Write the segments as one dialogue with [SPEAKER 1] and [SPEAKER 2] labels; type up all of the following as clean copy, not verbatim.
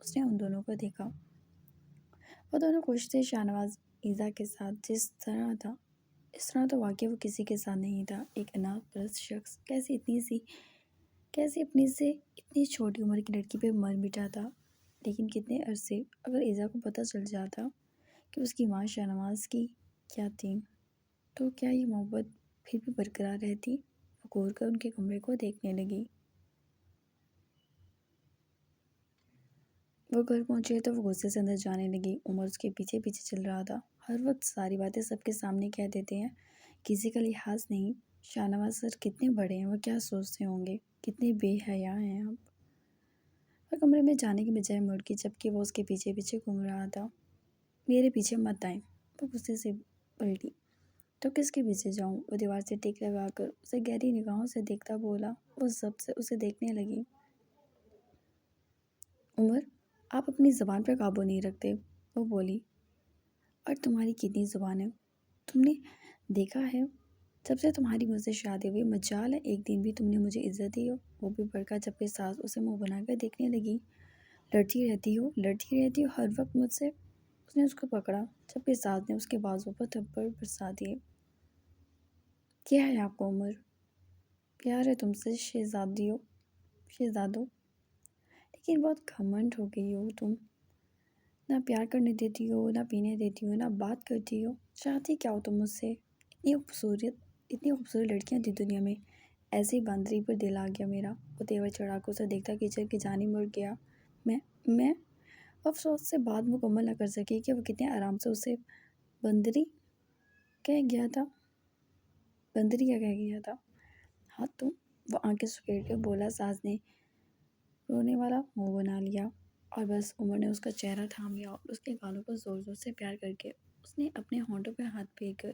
[SPEAKER 1] اس نے ان دونوں کو دیکھا۔ وہ دونوں خوش تھے شاہنواز ایزا کے ساتھ جس طرح تھا، اس طرح تو واقعی وہ کسی کے ساتھ نہیں تھا۔ ایک اناث پرست شخص کیسے اپنی سے اتنی چھوٹی عمر کی لڑکی پہ مر مٹا تھا۔ لیکن کتنے عرصے اگر ایزا کو پتہ چل جاتا کہ اس کی ماں شاہنواز کی کیا تھی تو کیا یہ محبت پھر بھی برقرار رہتی؟ وہ گھور کر ان کے کمرے کو دیکھنے لگی۔ وہ گھر پہنچے تو وہ غصے سے اندر جانے لگی۔ عمر اس کے پیچھے پیچھے چل رہا تھا۔ ہر وقت ساری باتیں سب کے سامنے کہہ دیتے ہیں، کسی کا لحاظ نہیں۔ شاہنواز سر کتنے بڑے ہیں، وہ کیا سوچتے ہوں گے، کتنے بے حیا ہیں آپ۔ وہ کمرے میں جانے کی بجائے مڑ گئی جبکہ وہ اس کے پیچھے پیچھے گھوم رہا تھا۔ میرے پیچھے مت آئیں، وہ غصے سے پلٹی۔ تو کس کے پیچھے جاؤں؟ وہ دیوار سے ٹیک لگا کر اسے گہری نگاہوں سے دیکھتا بولا۔ وہ ضبط سے اسے دیکھنے لگی۔ عمر، آپ اپنی زبان پر قابو نہیں رکھتے، وہ بولی۔ اور تمہاری کتنی زبان ہے؟ تم نے دیکھا ہے جب سے تمہاری مجھ سے شادی ہوئی مجال ہے ایک دن بھی تم نے مجھے عزت دی ہو؟ وہ بھی بڑکا جبکہ ساس اسے منہ بنا کر دیکھنے لگی۔ لڑتی رہتی ہو ہر وقت مجھ سے۔ اس نے اس کو پکڑا جبکہ ساس نے اس کے بازو پر تھپڑ برسا دیے۔ کیا ہے آپ کو عمر؟ پیار ہے تم سے شہزادو، لیکن بہت گھمنڈ ہو گئی ہو تم۔ نہ پیار کرنے دیتی ہو، نہ پینے دیتی ہو، نہ بات کرتی ہو۔ چاہتی کیا ہو تم مجھ سے؟ اتنی خوبصورت لڑکیاں تھی دنیا میں، ایسی باندری پر دل آ گیا میرا۔ وہ تیور چڑھا کر اسے دیکھتا کچن کی جانب مڑ گیا۔ میں افسوس سے بات مکمل نہ کر سکی کہ وہ کتنے آرام سے اسے بندری کہہ گیا تھا۔ ہاں تم، وہ آنکھیں سکیڑ کے بولا۔ ساس نے رونے والا منہ بنا لیا اور بس عمر نے اس کا چہرہ تھام لیا اور اس کے گالوں کو زور زور سے پیار کر کے اس نے اپنے ہونٹوں پہ ہاتھ پھیر کر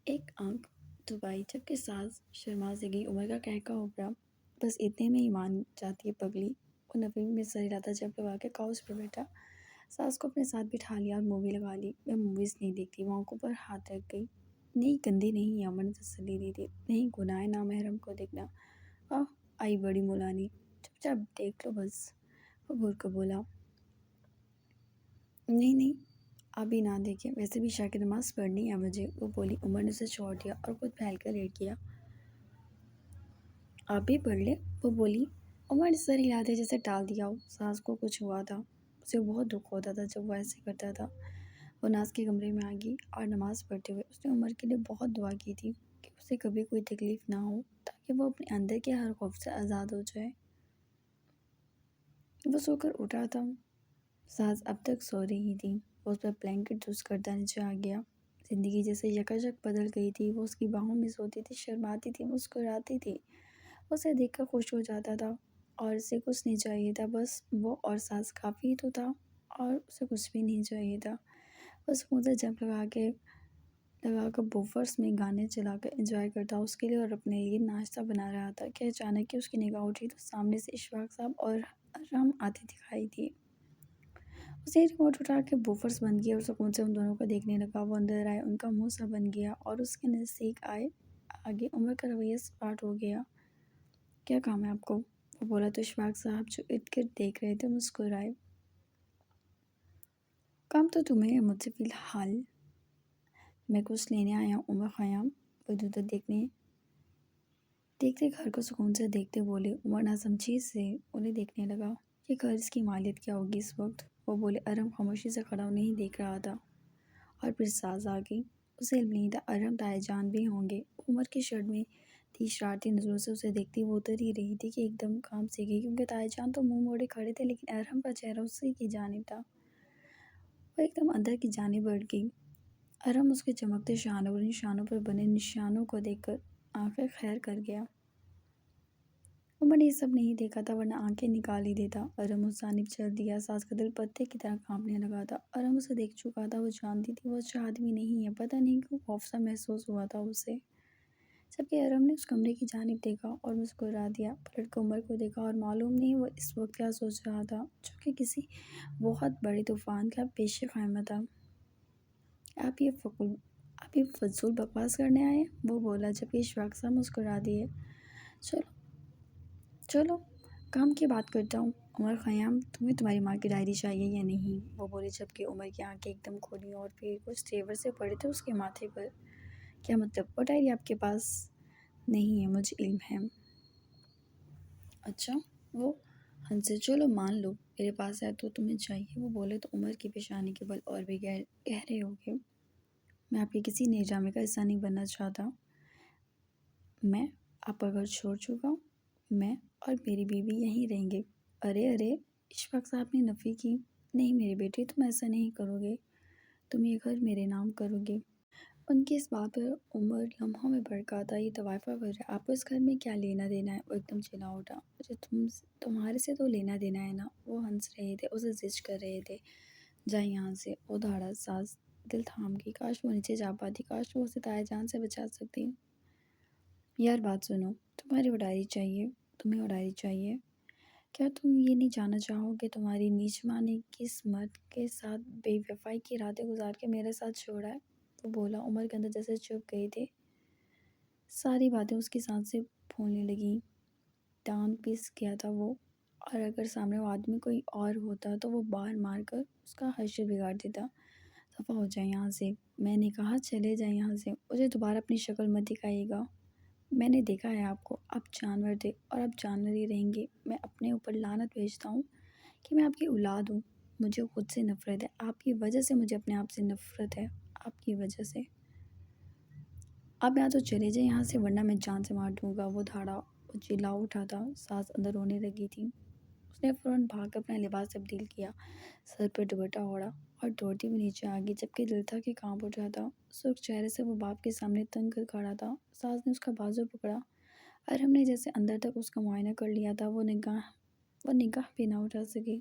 [SPEAKER 1] ایک آنکھ دبائی جبکہ ساس شرما سے گئی۔ عمر کا کہکا ابھرا، بس اتنے میں ہی مان جاتی ہے پگلی۔ وہ نفی میں سر ہلاتا جب لگا کے کاؤچ پر بیٹھا۔ ساس کو اپنے ساتھ بٹھا لیا اور مووی لگا لی۔ میں موویز نہیں دیکھتی، وہ آنکھوں پر ہاتھ رکھ گئی۔ نہیں گندی نہیں ہے، عمر نے تسلی دی تھی۔ نہیں گناہ ہے نامحرم کو دیکھنا۔ آئی بڑی مولانی، چپ چاپ دیکھ لو بس، وہ گھور کر بولا۔ نہیں ابھی نہ دیکھیں، ویسے بھی عشاء کی نماز پڑھنی ہے مجھے، وہ بولی۔ عمر نے اسے چھوڑ دیا اور خود پھیل کر لیٹ گیا۔ آپ بھی پڑھ لیں، وہ بولی۔ عمر نے سر ہلا دیا جیسے ٹال دیا ہو۔ ساس کو کچھ ہوا تھا، اسے بہت دکھ ہوتا تھا جب وہ ایسے کرتا تھا۔ وہ ناز کے کمرے میں آ گئی اور نماز پڑھتے ہوئے اس نے عمر کے لیے بہت دعا کی تھی کہ اسے کبھی کوئی تکلیف نہ ہو تاکہ وہ اپنے اندر کے ہر خوف سے آزاد ہو جائے۔ وہ سو کر اٹھا تھا۔ ساس اب تک سو رہی تھی۔ وہ اس پر بلینکٹ درست کرتا نیچے آ گیا۔ زندگی جیسے یکایک بدل گئی تھی۔ وہ اس کی باہوں میں سوتی تھی، شرماتی تھی، مسکراتی تھی۔ اسے دیکھ کر خوش ہو جاتا تھا اور اسے کچھ نہیں چاہیے تھا، بس وہ اور ساس کافی تو تھا اور اسے کچھ بھی نہیں چاہیے تھا۔ وہ سکون سے جمپ لگا کر بوفرس میں گانے چلا کر انجوائے کرتا اس کے لیے اور اپنے لیے ناشتہ بنا رہا تھا کہ اچانک اس کی نگاہ اٹھی تو سامنے سے اشفاق صاحب اور ارم آتے دکھائی دیے۔ اس نے ریموٹ اٹھا کے بوفرس بند کیا اور سکون سے ان دونوں کو دیکھنے لگا۔ وہ اندر آئے، ان کا منہ سا بن گیا اور اس کے نزدیک آگے عمر کا رویہ سپاٹ ہو گیا۔ کیا کام ہے آپ کو؟ وہ بولا تو اشفاق صاحب جو ارد گرد دیکھ رہے تھے مسکرائے۔ کام تو تمہیں ہے مجھ سے فی الحال، میں کچھ لینے آیا ہوں عمر خیام۔ وہ ادھر دیکھتے گھر کو سکون سے دیکھتے بولے۔ عمر ناسمجھی سے انہیں دیکھنے لگا۔ یہ گھر اس کی مالیت کیا ہوگی اس وقت؟ وہ بولے۔ ارم خاموشی سے کھڑا انہیں دیکھ رہا تھا اور پھر ساز آ گئی۔ اسے علم نہیں تھا ارم تائے جان بھی ہوں گے۔ عمر کی شرٹ میں تھی، شرارتی نظروں سے اسے دیکھتی وہ اتر ہی رہی تھی کہ ایک دم کام سے گئی کیونکہ تائے جان تو منہ موڑے کھڑے تھے لیکن ارم کا چہرہ اسی کی جانب تھا۔ وہ ایک دم اندر کی جانب بڑھ گئی۔ ارم اس کے چمکتے شانوں اور ان شانوں پر بنے نشانوں کو دیکھ کر آنکھیں خیر کر گیا۔ عمر نے یہ سب نہیں دیکھا تھا ورنہ آنکھیں نکال ہی دیتا۔ ارم اس جانب چل دیا۔ ساس کا دل پتے کی طرح کانپنے لگا تھا۔ ارم اسے دیکھ چکا تھا، وہ جانتی تھی وہ اچھا آدمی نہیں ہے۔ پتہ نہیں کیوں خوف سا محسوس ہوا تھا اسے، جبکہ ارم نے اس کمرے کی جانب دیکھا اور مسکرا دیا۔ پلٹ کر عمر کو دیکھا اور معلوم نہیں وہ اس وقت کیا سوچ رہا تھا جو کہ کسی بہت بڑے طوفان کا پیش خیمہ تھا۔ آپ یہ فضول بکواس کرنے آئے ہیں، وہ بولا جبکہ اشفاق صاحب مسکرا دیے۔ چلو کام کی بات کرتا ہوں۔ عمر خیام، تمہیں تمہاری ماں کی ڈائری چاہیے یا نہیں؟ وہ بولے جب کہ عمر کی آنکھیں ایک دم کھولیں اور پھر کچھ تیور سے پڑے تھے اس کے ماتھے پر۔ کیا مطلب؟ وہ ڈائری آپ کے پاس نہیں ہے، مجھے علم ہے۔ اچھا، وہ ہنسے۔ چلو مان لو میرے پاس ہے تو تمہیں چاہیے۔ وہ بولے تو عمر کی پیشانی کے بل اور بھی گہرے ہو گئے۔ میں آپ کے کسی نئے ڈرامے کا حصہ نہیں بننا چاہتا۔ میں آپ کا گھر چھوڑ چکا ہوں۔ میں اور میری بیوی یہیں رہیں گے۔ ارے اشفاق صاحب نے نفی کی۔ نہیں میرے بیٹے، تم ایسا نہیں کرو گے، تم یہ گھر میرے نام کرو گے۔ ان کی اس بات پر عمر لمحوں میں بھڑکا تھا۔ یہ طوائفہ گھر ہے، آپ کو اس گھر میں کیا لینا دینا ہے؟ وہ ایک دم چلا اٹھا۔ مجھے تمہارے سے تو لینا دینا ہے نا۔ وہ ہنس رہے تھے، اسے زج کر رہے تھے۔ جا یہاں سے۔ وہ دھاڑا ساز دل تھام گئی۔ کاش وہ نیچے جا پاتی، کاش وہ اسے تائے جان سے بچا سکتی۔ یار بات سنو، تمہیں وہ ڈائری چاہیے۔ کیا تم یہ نہیں جاننا چاہو کہ تمہاری نیچ ماں نے کس مرد کے ساتھ بے وفائی کی راتیں گزار کے میرے ساتھ چھوڑا ہے؟ وہ بولا۔ عمر کے اندر جیسے چپ گئے تھے ساری باتیں، اس کی سانسیں پھولنے لگیں۔ ٹان پس گیا تھا وہ، اور اگر سامنے وہ آدمی کوئی اور ہوتا تو وہ بار مار کر اس کا حشر بگاڑ دیتا۔ دفع ہو جائے یہاں سے، میں نے کہا چلے جائیں یہاں سے۔ مجھے دوبارہ اپنی شکل مت دکھائیے گا۔ میں نے دیکھا ہے آپ کو، آپ جانور تھے اور آپ جانور ہی رہیں گے۔ میں اپنے اوپر لعنت بھیجتا ہوں کہ میں آپ کی اولاد ہوں۔ مجھے خود سے نفرت ہے، آپ کی وجہ سے مجھے اپنے آپ سے نفرت ہے، آپ کی وجہ سے۔ آپ یا تو چلے جائیں یہاں سے ورنہ میں جان سے مار دوں گا۔ وہ دھاڑا، وہ چلا اٹھا تھا۔ سانس اندر ہونے لگی تھی۔ اس نے فوراً بھاگ کر اپنا لباس تبدیل کیا، سر پر دوپٹہ اوڑھا اور دوڑتی ہوئی نیچے آ گئی، جبکہ دل تھا کہ کانپ اٹھا تھا۔ سرخ چہرے سے وہ باپ کے سامنے تنگ کر کھڑا تھا۔ ساس نے اس کا بازو پکڑا اور ہم نے جیسے اندر تک اس کا معائنہ کر لیا تھا، وہ نگاہ بھی نہ اٹھا سکی۔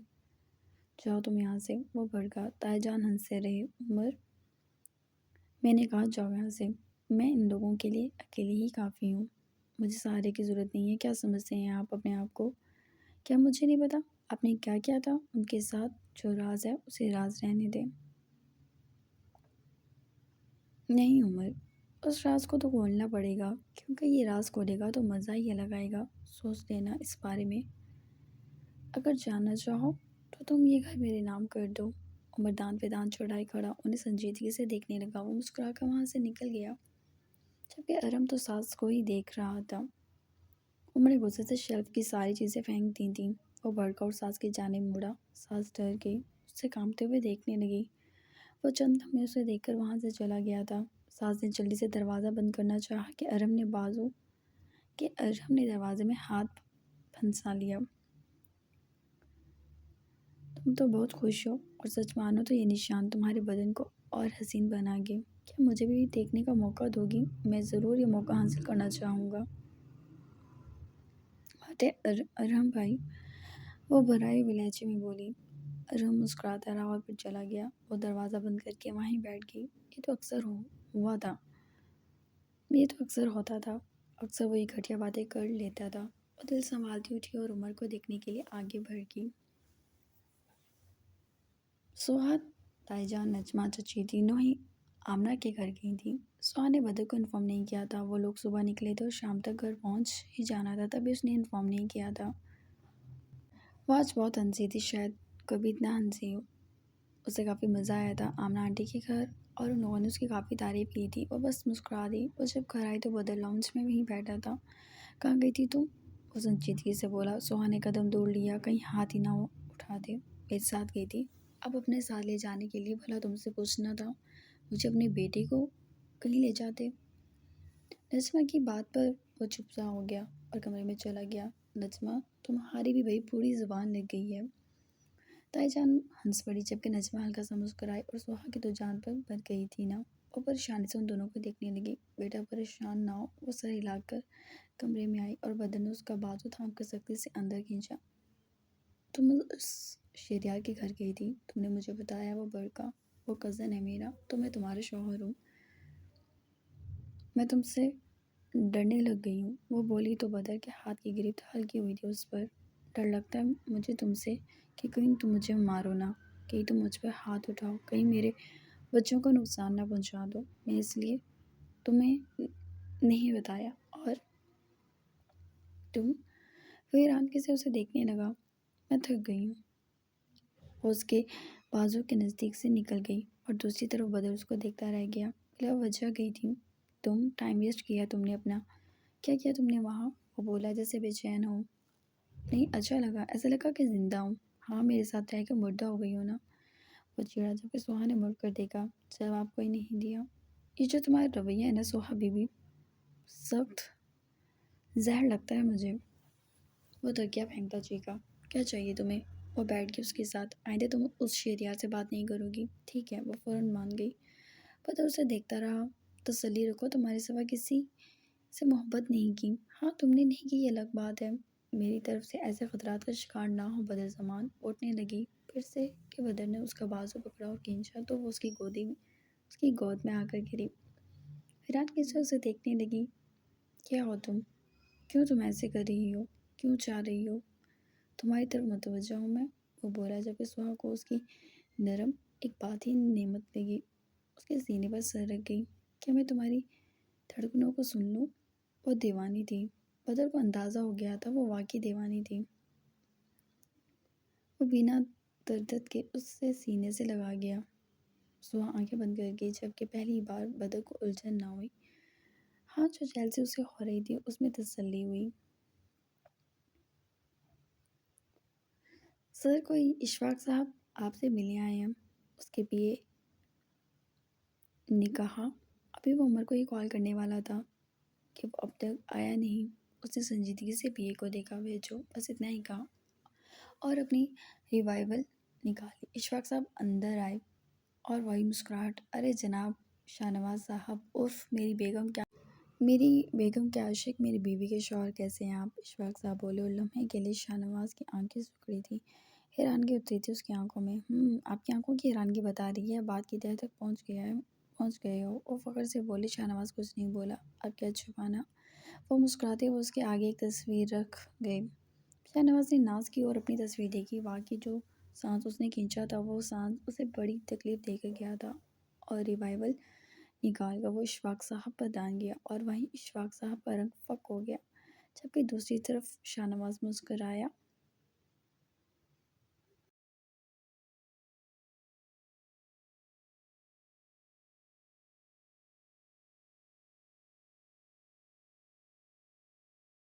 [SPEAKER 1] جاؤ تم یہاں سے، وہ بھڑکا۔ تائے جان ہنسے رہے۔ عمر، میں نے کہا جاؤ یہاں سے، میں ان لوگوں کے لیے اکیلی ہی کافی ہوں، مجھے سہارے کی ضرورت نہیں ہے۔ کیا سمجھتے ہیں آپ اپنے آپ کو؟ کیا مجھے نہیں پتا آپ نے کیا کیا تھا ان کے ساتھ؟ جو راز ہے اسے راز رہنے دیں۔ نہیں عمر، اس راز کو تو کھولنا پڑے گا، کیونکہ یہ راز کھولے گا تو مزہ ہی الگ آئے گا۔ سوچ لینا اس بارے میں۔ اگر جاننا چاہو تو تم یہ گھر میرے نام کر دو۔ عمر دان پہ دان چڑھائے کھڑا انہیں سنجیدگی سے دیکھنے لگا۔ وہ مسکرا کر وہاں سے نکل گیا، جبکہ ارم تو ساس کو ہی دیکھ رہا تھا۔ عمر نے غصے سے شیلف کی ساری چیزیں پھینک دی تھیں۔ وہ بھڑکا اور ساس کی جانب مڑا۔ ساس ڈر گئی، اس سے کانپتے ہوئے دیکھنے لگی۔ وہ چند دم میں اسے دیکھ کر وہاں سے چلا گیا تھا۔ ساس نے جلدی سے دروازہ بند کرنا چاہا کہ ارم نے دروازے میں ہاتھ پھنسا لیا۔ تم تو بہت خوش ہو، اور سچ مانو تو یہ نشان تمہارے بدن کو اور حسین بنا گے۔ کیا مجھے بھی دیکھنے کا موقع دوگی؟ میں ضرور یہ موقع حاصل کرنا چاہوں گا۔ ارم بھائی، وہ برائے ولہجے میں بولی۔ ارم مسکراتا رہا اور پھر چلا گیا۔ وہ دروازہ بند کر کے وہیں بیٹھ گئی۔ یہ تو اکثر ہوتا تھا، اکثر وہ یہ گھٹیا باتیں کر لیتا تھا۔ وہ دل سنبھالتی اٹھی اور عمر کو دیکھنے کے لیے آگے بڑھ گئی۔ سوہا تائی جان، نجمہ چچی تینوں ہی آمنہ کے گھر گئی تھیں۔ سوہا نے بدر کو انفارم نہیں کیا تھا۔ وہ لوگ صبح نکلے تھے اور شام تک گھر پہنچ ہی جانا تھا، تبھی اس نے انفارم نہیں کیا تھا۔ وہ آج بہت ہنسی تھی، شاید کبھی اتنا ہنسی ہو۔ اسے کافی مزہ آیا تھا آمنہ آنٹی کے گھر، اور ان لوگوں نے اس کی کافی تعریف کی تھی۔ وہ بس مسکرا دی۔ وہ جب گھر آئی تو بدر لاؤنج میں وہیں بیٹھا تھا۔ کہاں گئی تھی تم؟ وہ سنجیدگی سے بولا۔ سوہا نے قدم دور لیا، کہیں ہاتھ ہی نہ اٹھاتے۔ میرے ساتھ گئی تھی۔ اب اپنے ساتھ لے جانے کے لیے بھلا تم سے پوچھنا تھا، مجھے اپنے بیٹے کو کہیں لے جاتے۔ نجمہ کی بات پر وہ چپ سا ہو گیا اور کمرے میں چلا گیا۔ نجمہ، تمہاری بھی بھائی پوری زبان لگ گئی ہے۔ تائی جان ہنس پڑی، جبکہ نجمہ ہلکا سا مسکرائی، اور سوہا کی تو جان پر بر گئی تھی نا۔ وہ پریشانی سے ان دونوں کو دیکھنے لگی۔ بیٹا پریشان نہ ہو، وہ سر ہلا کر کمرے میں آئی اور بدر نے اس کا بازو تھام کر سختی سے اندر کھینچا۔ تم اس شہریار کے گھر گئی تھی، تم نے مجھے بتایا۔ وہ بھڑکا۔ وہ کزن ہے میرا، تو میں تمہارا شوہر ہوں۔ میں تم سے ڈرنے لگ گئی ہوں، وہ بولی تو بدر کے ہاتھ کی گرفت ہلکی ہوئی تھی اس پر۔ ڈر لگتا ہے مجھے تم سے کہ کہیں تم مجھے مارو نہ، کہیں تم مجھ پر ہاتھ اٹھاؤ، کہیں میرے بچوں کو نقصان نہ پہنچا دو۔ میں اس لیے تمہیں نہیں بتایا، اور تم وہ حیرانگی سے اسے دیکھنے لگا۔ میں تھک گئی ہوں۔ وہ اس کے بازو کے نزدیک سے نکل گئی اور دوسری طرف بدر اس کو دیکھتا رہ گیا۔ بلا وجہ گئی تھی تم؟ ٹائم ویسٹ کیا تم نے اپنا؟ کیا کیا تم نے وہاں؟ وہ بولا جیسے بے چین ہو۔ نہیں، اچھا لگا، ایسا لگا کہ زندہ ہوں۔ ہاں، میرے ساتھ رہ کے مردہ ہو گئی ہو نا؟ وہ چیڑا جبکہ سوہا نے مڑ کر دیکھا۔ جواب کوئی نہیں دیا۔ یہ جو تمہارا رویہ ہے نا سوہا بی بی، سخت زہر لگتا ہے مجھے۔ وہ تکیہ پھینکتا چیخا۔ کیا چاہیے تمہیں؟ وہ بیٹھ گئی اس کے ساتھ۔ آئندہ تم اس شہریار سے بات نہیں کرو گی، ٹھیک ہے؟ وہ فوراً مان گئی۔ پتہ اسے دیکھتا رہا۔ تسلی رکھو، تمہارے سوا کسی سے محبت نہیں کی۔ ہاں تم نے نہیں کی یہ الگ بات ہے۔ میری طرف سے ایسے خطرات کا شکار نہ ہو بدر زمان۔ اٹھنے لگی پھر سے کہ بدر نے اس کا بازو پکڑا اور کھینچا تو وہ اس کی گود میں آ کر گری۔ حیرانگی سے اسے دیکھنے لگی۔ کیا ہو تم؟ کیوں تم ایسے کر رہی ہو؟ کیوں چاہ رہی ہو؟ تمہاری طرف متوجہ ہوں میں، وہ بولا جبکہ سوہا کو اس کی نرم ایک بات ہی نعمت لگی۔ اس کے سینے پر سر رکھ گئی۔ کیا میں تمہاری دھڑکنوں کو سن لوں؟ وہ دیوانی تھی۔ بدر کو اندازہ ہو گیا تھا وہ واقعی دیوانی تھی۔ وہ بنا تردد کے اس سے سینے سے لگا گیا۔ سوہا آنکھیں بند کر گئی جبکہ پہلی بار بدر کو الجھن نہ ہوئی۔ ہاں، جو جیل سے اسے ہو رہی تھی اس میں تسلی ہوئی۔ سر، کوئی اشفاق صاحب آپ سے ملنے آئے ہیں، اس کے پی اے نے کہا۔ ابھی وہ عمر کو ہی کال کرنے والا تھا کہ وہ اب تک آیا نہیں۔ اس نے سنجیدگی سے پی اے کو دیکھا۔ بھیجو، بس اتنا ہی کہا اور اپنی ریوائول نکالی۔ اشفاق صاحب اندر آئے اور وہی مسکراہٹ۔ ارے جناب شاہنواز صاحب، عرف میری بیگم کے عاشق، میری بیوی کے شوہر، کیسے ہیں آپ؟ اشفاق صاحب بولے اور لمحے کے لیے شاہنواز کی آنکھیں سکڑی تھیں۔ حیرانگی اتری تھی اس کی آنکھوں میں۔ آپ کی آنکھوں کی حیرانگی بتا رہی ہے، بات کی تہہ تک پہنچ گئے ہو۔ وہ فخر سے بولے۔ شاہنواز کچھ نہیں بولا۔ اب کیا چھپانا؟ وہ مسکراتے ہوئے اس کے آگے ایک تصویر رکھ گئے۔ شاہنواز نے ناز کی اور اپنی تصویر دیکھی۔ واقعی جو سانس اس نے کھینچا تھا وہ سانس اسے بڑی تکلیف دے کر گیا تھا اور ریوائول نکال کر وہ اشفاق صاحب پر دھیان گیا اور وہیں اشفاق صاحب کا رنگ فک ہو گیا جبکہ دوسری طرف شاہنواز مسکرایا۔